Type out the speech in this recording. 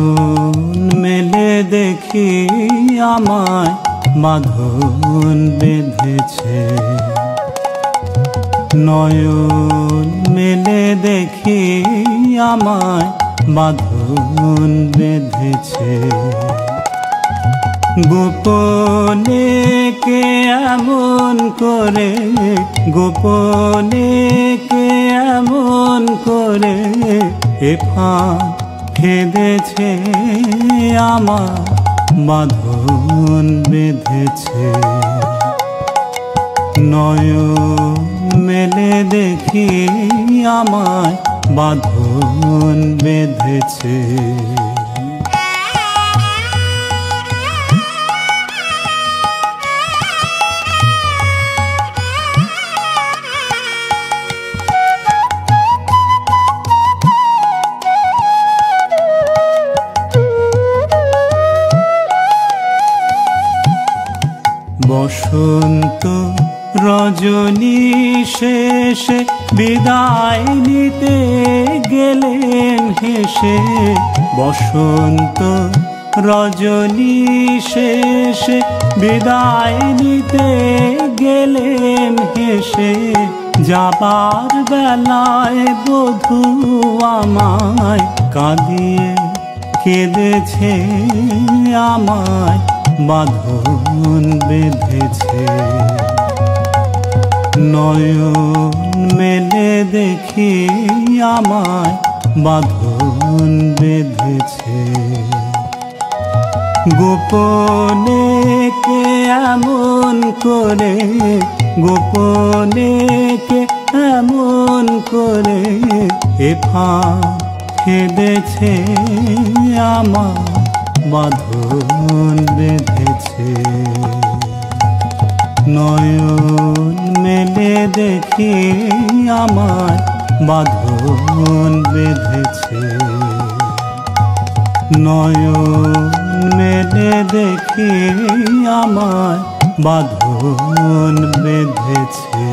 নয়ন মেলে দেখি আমায় বাঁধন বেঁধেছে। নয়ন মেলে দেখি আমায় বাঁধন বেঁধেছে। গোপনে কে এমন করে, গোপনে কে এমন করে এ ফাঁদ ফেঁদেছে আমার বাঁধন বেঁধেছে। নয়ন মেলে দেখি আমায় বাঁধন বেঁধেছে। বসন্ত রজনী শেষে বিদায় নিতে গেলেন হেসে। বসন্ত রজনী শেষে বিদায় নিতে গেলেন হেসে। যাবার বেলায় বধূ আমায় কাঁদিয়ে কেঁদেছে, আমায় বাঁধন বেঁধেছে। নয়ন মেলে দেখি আমায় বাঁধন বেঁধেছে। গোপনে কে এমন করে, গোপনে কে এমন করে এ ফাঁদ ফেঁদেছে আমায় বাঁধন বেঁধেছে। নয়ন মেলে দেখি আমায় বাঁধন বেঁধেছে। নয়ন মেলে দেখি আমায় বাঁধন বেঁধেছে।